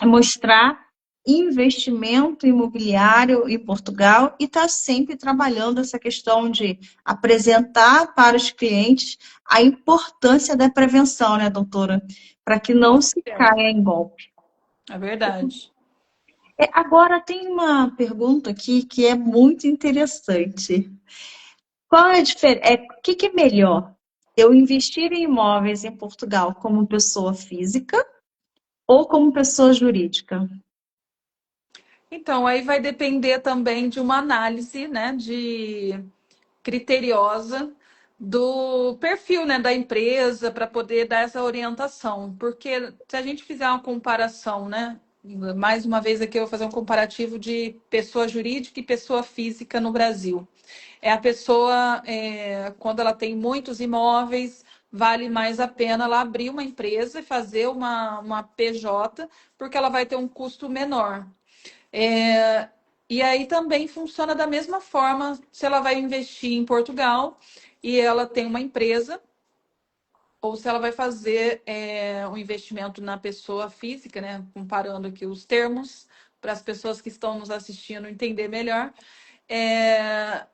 é mostrar investimento imobiliário em Portugal e está sempre trabalhando essa questão de apresentar para os clientes a importância da prevenção, né, doutora? Para que Com não se certeza. caia em golpe. É verdade. Agora, tem uma pergunta aqui que é muito interessante. Qual é a diferença? O que é melhor? Eu investir em imóveis em Portugal como pessoa física ou como pessoa jurídica? Então, aí vai depender também de uma análise, né, de criteriosa do perfil, né, da empresa para poder dar essa orientação. Porque se a gente fizer uma comparação, né, mais uma vez aqui eu vou fazer um comparativo de pessoa jurídica e pessoa física no Brasil. É a pessoa, quando ela tem muitos imóveis, vale mais a pena ela abrir uma empresa e fazer uma PJ, porque ela vai ter um custo menor. É, e aí também funciona da mesma forma se ela vai investir em Portugal e ela tem uma empresa, ou se ela vai fazer um investimento na pessoa física, né? Comparando aqui os termos para as pessoas que estão nos assistindo entender melhor. É,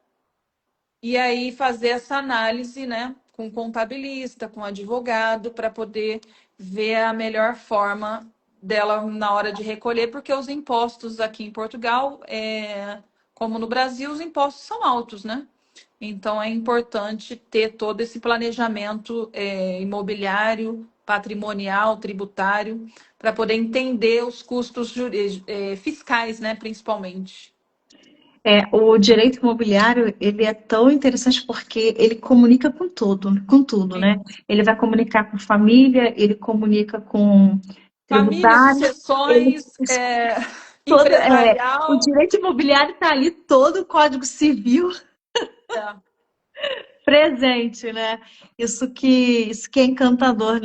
e aí fazer essa análise, né, com contabilista, com advogado, para poder ver a melhor forma dela na hora de recolher, porque os impostos aqui em Portugal, como no Brasil, os impostos são altos, né? Então é importante ter todo esse planejamento imobiliário, patrimonial, tributário, para poder entender os custos fiscais, né, principalmente. O direito imobiliário, ele é tão interessante porque ele comunica com tudo, né? Sim. Ele vai comunicar com família, ele comunica com Família, tributário, ele sucessões, todo, o empresarial. direito imobiliário está ali, todo o Código Civil É, presente, né? Isso que é encantador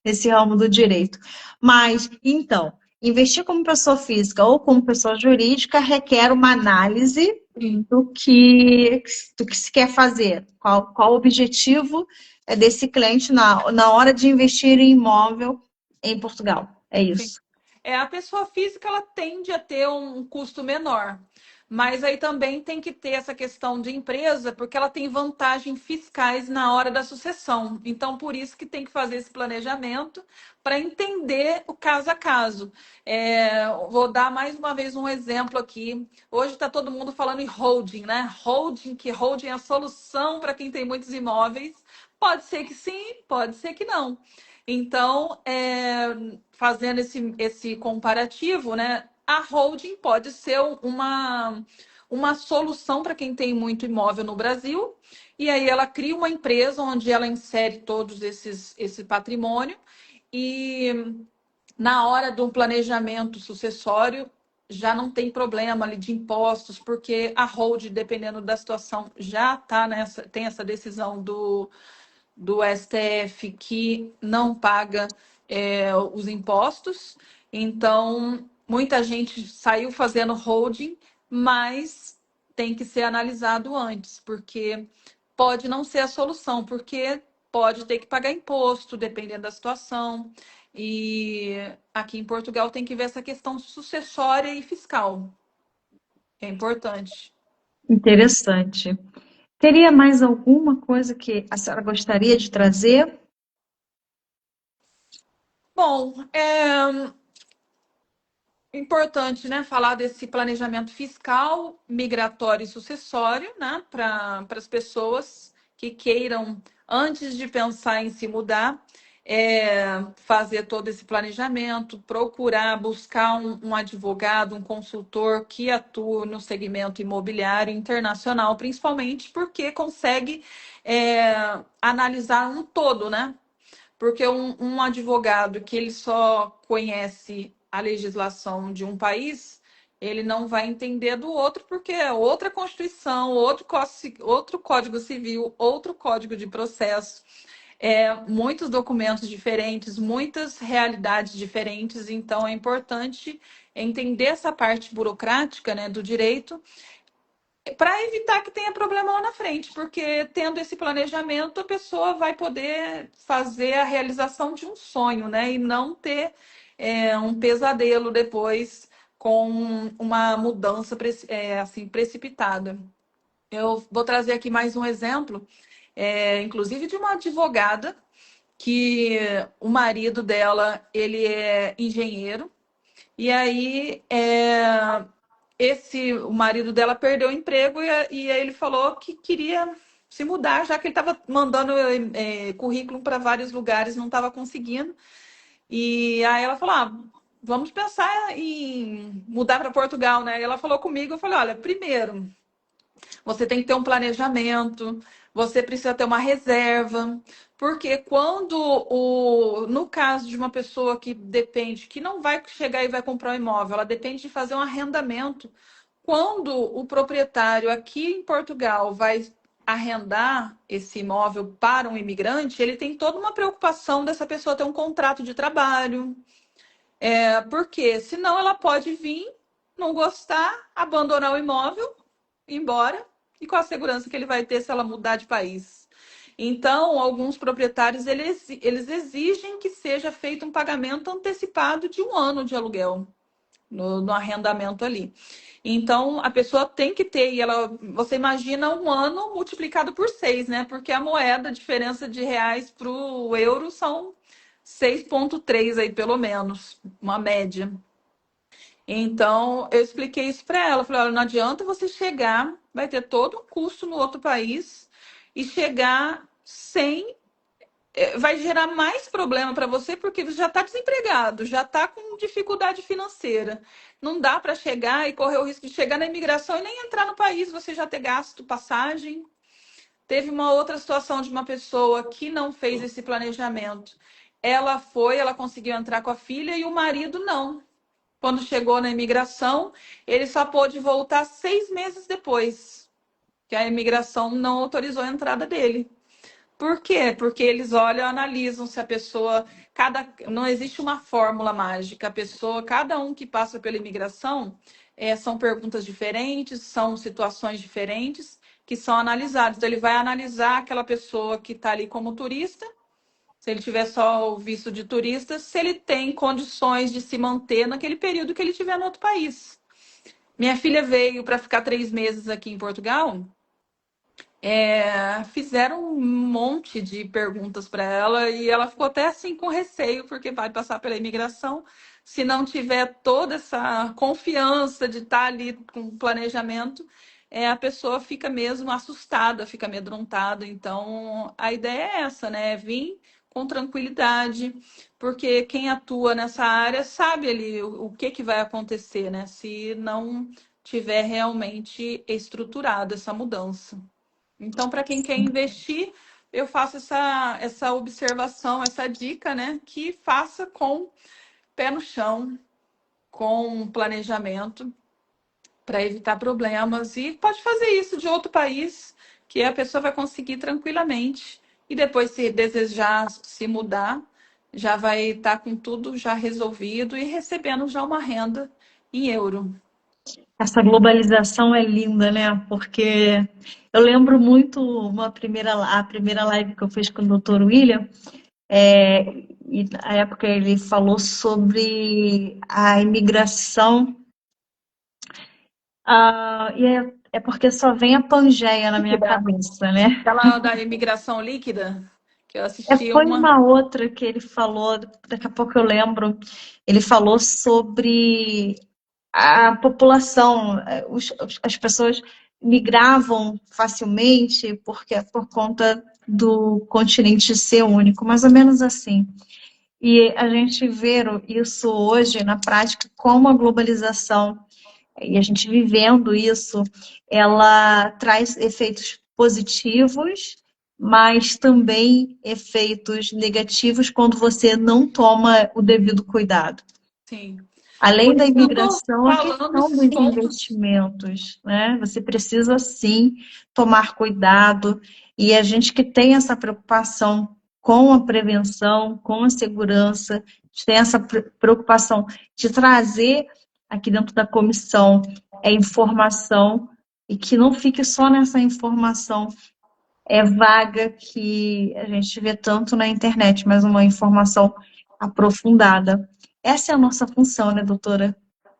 nesse ramo do direito. Mas, então, investir como pessoa física ou como pessoa jurídica requer uma análise sim. do que, do que se quer fazer, qual o objetivo desse cliente na hora de investir em imóvel em Portugal. É Sim. isso. A pessoa física ela tende a ter um custo menor, mas aí também tem que ter essa questão de empresa, porque ela tem vantagens fiscais na hora da sucessão. Então, por isso que tem que fazer esse planejamento para entender o caso a caso. Vou dar mais uma vez um exemplo aqui. Hoje está todo mundo falando em holding, né? Que holding é a solução para quem tem muitos imóveis. Pode ser que sim, pode ser que não. Então, fazendo esse comparativo, né? A holding pode ser uma solução para quem tem muito imóvel no Brasil, e aí ela cria uma empresa onde ela insere todos esse patrimônio, e na hora do planejamento sucessório já não tem problema ali de impostos, porque a holding, dependendo da situação, já tem essa decisão do STF que não paga os impostos. Então, muita gente saiu fazendo holding, mas tem que ser analisado antes, porque pode não ser a solução, porque pode ter que pagar imposto, dependendo da situação. E aqui em Portugal tem que ver essa questão sucessória e fiscal, que é importante. Interessante. Teria mais alguma coisa que a senhora gostaria de trazer? Bom, importante, né, falar desse planejamento fiscal, migratório e sucessório, né, para as pessoas que queiram, antes de pensar em se mudar, fazer todo esse planejamento, procurar buscar um advogado, um consultor que atua no segmento imobiliário internacional, principalmente porque consegue analisar um todo, né? Porque um advogado que ele só conhece a legislação de um país, ele não vai entender do outro, porque é outra Constituição, outro Código Civil, outro Código de Processo, muitos documentos diferentes, muitas realidades diferentes. Então, é importante entender essa parte burocrática, né, do direito para evitar que tenha problema lá na frente, porque tendo esse planejamento, a pessoa vai poder fazer a realização de um sonho, né? E não ter um pesadelo depois com uma mudança assim, precipitada. Eu vou trazer aqui mais um exemplo, inclusive de uma advogada que o marido dela, ele é engenheiro, e aí o marido dela perdeu o emprego e aí ele falou que queria se mudar, já que ele estava mandando currículo para vários lugares, não estava conseguindo. E aí ela falou: vamos pensar em mudar para Portugal, né? E ela falou comigo, eu falei: olha, primeiro, você tem que ter um planejamento, você precisa ter uma reserva, porque no caso de uma pessoa que depende, que não vai chegar e vai comprar um imóvel, ela depende de fazer um arrendamento. Quando o proprietário aqui em Portugal vai arrendar esse imóvel para um imigrante, ele tem toda uma preocupação dessa pessoa ter um contrato de trabalho, porque senão ela pode vir, não gostar, abandonar o imóvel, ir embora, e qual a segurança que ele vai ter se ela mudar de país? Então, alguns proprietários eles exigem que seja feito um pagamento antecipado de 1 ano de aluguel no arrendamento ali. Então, a pessoa tem que ter, você imagina 1 ano multiplicado por 6, né? Porque a moeda, a diferença de reais para o euro são 6,3 aí, pelo menos, uma média. Então, eu expliquei isso para ela. Falei: olha, não adianta você chegar, vai ter todo um custo no outro país e chegar sem. Vai gerar mais problema para você porque você já está desempregado, já está com dificuldade financeira. Não dá para chegar e correr o risco de chegar na imigração e nem entrar no país, você já ter gasto passagem. Teve uma outra situação de uma pessoa que não fez esse planejamento. Ela conseguiu entrar com a filha e o marido não. Quando chegou na imigração, ele só pôde voltar 6 meses depois, que a imigração não autorizou a entrada dele. Por quê? Porque eles olham, analisam se a pessoa. Não existe uma fórmula mágica. A pessoa, cada um que passa pela imigração, são perguntas diferentes, são situações diferentes que são analisadas. Então, ele vai analisar aquela pessoa que está ali como turista, se ele tiver só o visto de turista, se ele tem condições de se manter naquele período que ele estiver no outro país. Minha filha veio para ficar 3 meses aqui em Portugal. Fizeram um monte de perguntas para ela e ela ficou até assim com receio, porque vai passar pela imigração. Se não tiver toda essa confiança de estar ali com planejamento, a pessoa fica mesmo assustada, fica amedrontada. Então, a ideia é essa, né? Vir com tranquilidade, porque quem atua nessa área sabe ali o que vai acontecer, né? Se não tiver realmente estruturada essa mudança. Então, para quem quer investir, eu faço essa observação, essa dica, né? Que faça com pé no chão, com planejamento, para evitar problemas. E pode fazer isso de outro país, que a pessoa vai conseguir tranquilamente. E depois, se desejar se mudar, já vai estar com tudo já resolvido e recebendo já uma renda em euro. Essa globalização é linda, né? Porque eu lembro muito a primeira live que eu fiz com o Dr. William, e na época ele falou sobre a imigração, e é porque só vem a Pangeia na minha cabeça, né? Aquela da imigração líquida, que eu assisti Foi uma. uma outra que ele falou, daqui a pouco eu lembro, ele falou sobre a população, as pessoas migravam facilmente porque por conta do continente ser único, mais ou menos assim. E a gente vê isso hoje na prática como a globalização, e a gente vivendo isso, ela traz efeitos positivos, mas também efeitos negativos quando você não toma o devido cuidado. Sim. Além Por da isso que eu estou imigração, a falando questão esses dos pontos. investimentos, né? Você precisa, sim, tomar cuidado. E a gente que tem essa preocupação com a prevenção, com a segurança, tem essa preocupação de trazer aqui dentro da comissão informação e que não fique só nessa informação vaga que a gente vê tanto na internet, mas uma informação aprofundada. Essa é a nossa função, né, doutora?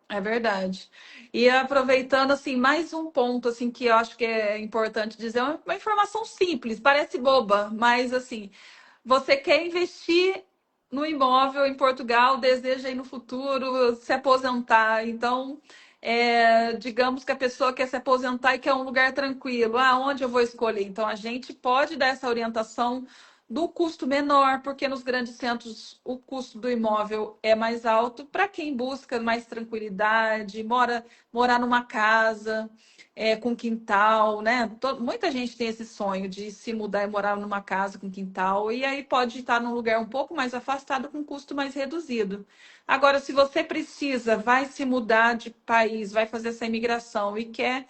É verdade. E aproveitando assim, mais um ponto assim que eu acho que é importante dizer, uma informação simples, parece boba, mas assim, você quer investir no imóvel em Portugal, deseja ir no futuro se aposentar. Então, digamos que a pessoa quer se aposentar e quer um lugar tranquilo. Ah, onde eu vou escolher? Então, a gente pode dar essa orientação do custo menor, porque nos grandes centros o custo do imóvel é mais alto para quem busca mais tranquilidade, morar numa casa com quintal, né? Muita gente tem esse sonho de se mudar e morar numa casa com quintal, e aí pode estar num lugar um pouco mais afastado com custo mais reduzido. Agora, se você precisa, vai se mudar de país, vai fazer essa imigração e quer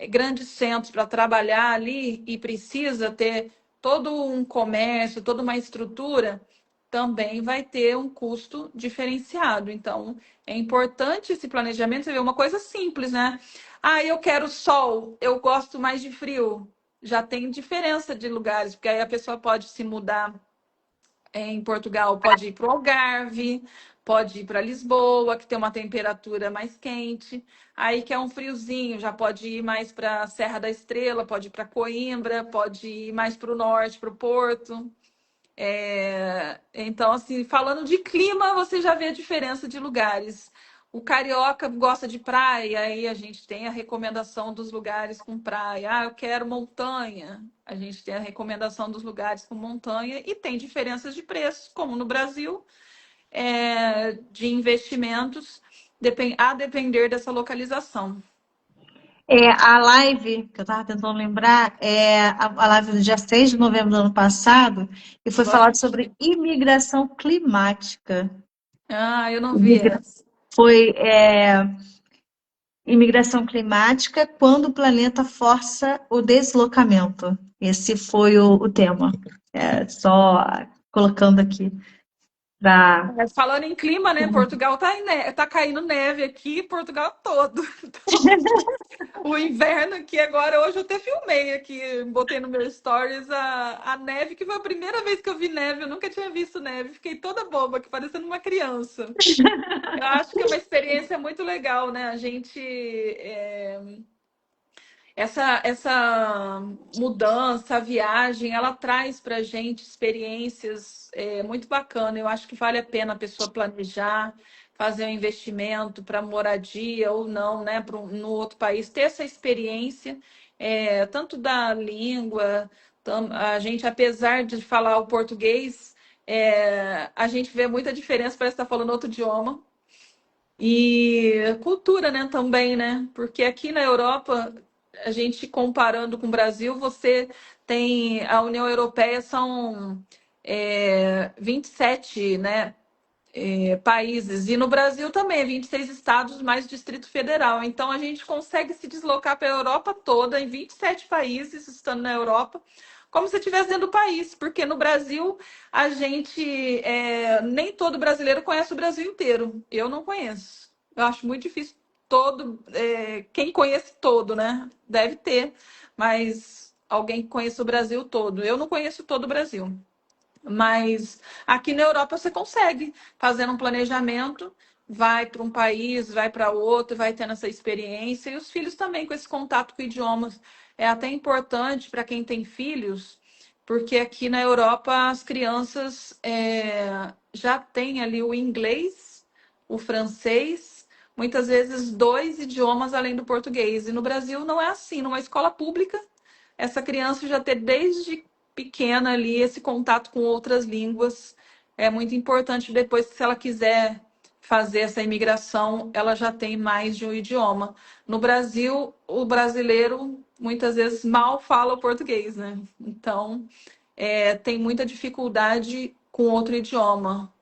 grandes centros para trabalhar ali e precisa ter todo um comércio, toda uma estrutura, também vai ter um custo diferenciado. Então, é importante esse planejamento. Você vê uma coisa simples, né? Ah, eu quero sol, eu gosto mais de frio. Já tem diferença de lugares, porque aí a pessoa pode se mudar em Portugal, pode ir para o Algarve, pode ir para Lisboa, que tem uma temperatura mais quente. Aí que é um friozinho, já pode ir mais para a Serra da Estrela, pode ir para Coimbra, pode ir mais para o norte, para o Porto. Então, assim, falando de clima, você já vê a diferença de lugares. O carioca gosta de praia, aí a gente tem a recomendação dos lugares com praia. Ah, eu quero montanha. A gente tem a recomendação dos lugares com montanha e tem diferenças de preços, como no Brasil, de investimentos, a depender dessa localização. A live, que eu estava tentando lembrar, é a live do dia 6 de novembro do ano passado, e foi Vou falado sobre assistir. imigração climática. Ah, eu não vi essa. Foi imigração climática quando o planeta força o deslocamento. Esse foi o tema. Só colocando aqui para. Falando em clima, né? Portugal tá caindo neve aqui, Portugal todo. O inverno aqui agora, hoje eu até filmei aqui, botei no meu stories a neve, que foi a primeira vez que eu vi neve, eu nunca tinha visto neve, fiquei toda boba, que parecendo uma criança. Eu acho que é uma experiência muito legal, né? A gente. Essa mudança, a viagem, ela traz para a gente experiências muito bacanas. Eu acho que vale a pena a pessoa planejar, fazer um investimento para moradia ou não, né, no outro país, ter essa experiência, tanto da língua, a gente, apesar de falar o português, a gente vê muita diferença, parece estar falando outro idioma. E cultura, né, também, né? Porque aqui na Europa, a gente comparando com o Brasil, você tem a União Europeia são 27, né, países, e no Brasil também, 26 estados mais Distrito Federal. Então a gente consegue se deslocar para a Europa toda, em 27 países, estando na Europa, como se estivesse dentro do país, porque no Brasil a gente nem todo brasileiro conhece o Brasil inteiro. Eu não conheço. Eu acho muito difícil quem conhece todo, né? Deve ter, mas alguém que conheça o Brasil todo. Eu não conheço todo o Brasil. Mas aqui na Europa você consegue, fazendo um planejamento, vai para um país, vai para outro, vai tendo essa experiência. E os filhos também, com esse contato com idiomas. É até importante para quem tem filhos, porque aqui na Europa as crianças já têm ali o inglês, o francês, muitas vezes dois idiomas além do português. E no Brasil não é assim. Numa escola pública, essa criança já ter desde pequena ali esse contato com outras línguas é muito importante. Depois, se ela quiser fazer essa imigração, ela já tem mais de um idioma. No Brasil, o brasileiro muitas vezes mal fala o português, né? Então, tem muita dificuldade com outro idioma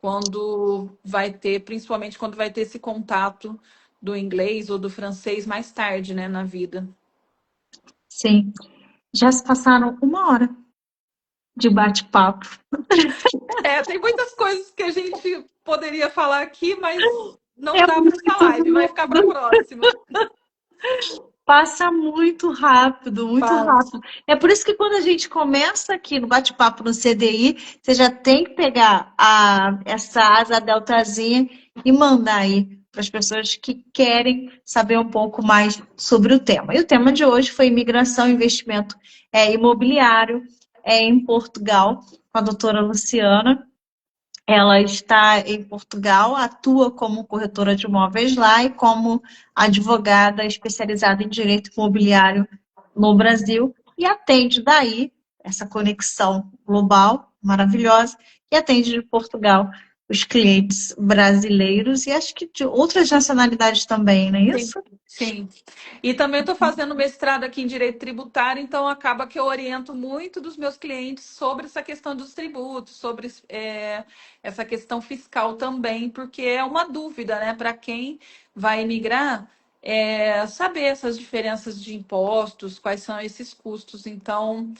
quando vai ter, principalmente quando vai ter esse contato do inglês ou do francês mais tarde, né, na vida. Sim. Já se passaram 1 hora de bate-papo. Tem muitas coisas que a gente poderia falar aqui, mas não É dá para essa live, vai ficar para a próxima. Passa muito rápido, muito Faz. rápido. É por isso que quando a gente começa aqui no bate-papo no CDI, você já tem que pegar essa asa deltazinha e mandar aí para as pessoas que querem saber um pouco mais sobre o tema. E o tema de hoje foi imigração e investimento imobiliário em Portugal, com a doutora Luciana. Ela está em Portugal, atua como corretora de imóveis lá e como advogada especializada em direito imobiliário no Brasil e atende daí essa conexão global maravilhosa e atende de Portugal os clientes brasileiros e acho que de outras nacionalidades também, não é Sim, isso? sim. E também estou fazendo mestrado aqui em direito tributário, então acaba que eu oriento muito dos meus clientes sobre essa questão dos tributos, sobre essa questão fiscal também, porque é uma dúvida, né, para quem vai emigrar, saber essas diferenças de impostos, quais são esses custos. Então,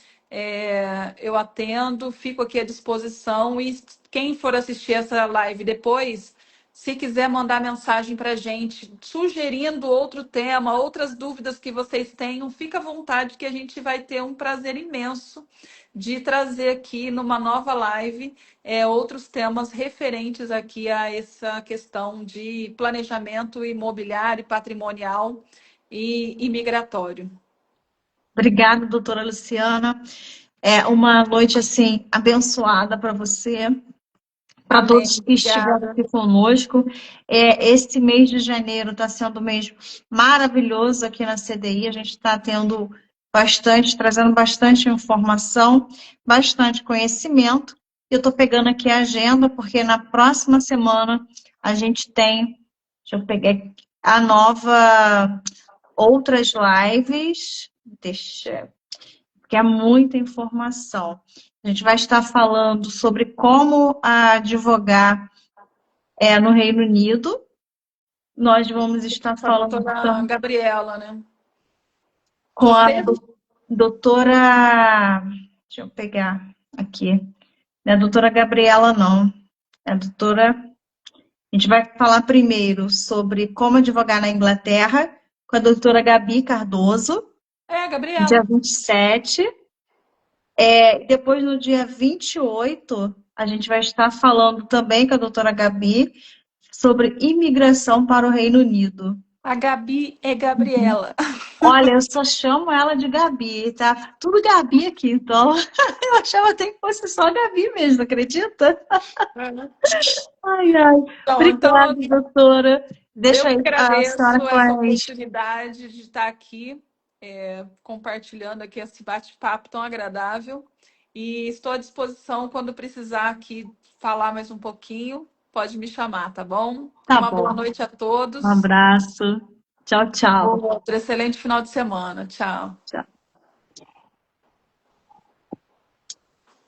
eu atendo, fico aqui à disposição e quem for assistir essa live depois. Se quiser mandar mensagem para a gente, sugerindo outro tema, outras dúvidas que vocês tenham, fica à vontade que a gente vai ter um prazer imenso de trazer aqui numa nova live outros temas referentes aqui a essa questão de planejamento imobiliário, patrimonial e imigratório. Obrigada, doutora Luciana. É uma noite assim abençoada para você. Para Amém. todos que estiveram Obrigada. aqui conosco. Esse mês de janeiro está sendo um mês maravilhoso aqui na CDI. A gente está tendo trazendo bastante informação, bastante conhecimento. Eu estou pegando aqui a agenda, porque na próxima semana a gente tem, deixa eu pegar aqui, a nova, outras lives. Porque é muita informação. A gente vai estar falando sobre como advogar no Reino Unido. Nós vamos estar A falando doutora Gabriela, né? com a Você? doutora. Deixa eu pegar aqui. Não é a doutora Gabriela, não. É a doutora. A gente vai falar primeiro sobre como advogar na Inglaterra, com a doutora Gabi Cardoso, dia Gabriela. 27. Depois, no dia 28, a gente vai estar falando também com a doutora Gabi sobre imigração para o Reino Unido. A Gabi é Gabriela. Olha, eu só chamo ela de Gabi, tá? Tudo Gabi aqui, então eu achava até que fosse só Gabi mesmo, acredita? Ai, ai. Então, Obrigada, doutora. Deixa eu aí que a senhora agradeço com essa as... oportunidade de estar aqui, compartilhando aqui esse bate-papo tão agradável. E estou à disposição quando precisar aqui falar mais um pouquinho. Pode me chamar, tá bom? Tá Uma boa bom. noite a Um todos. abraço. Tchau, tchau. Outro excelente final de semana. Tchau. Tchau.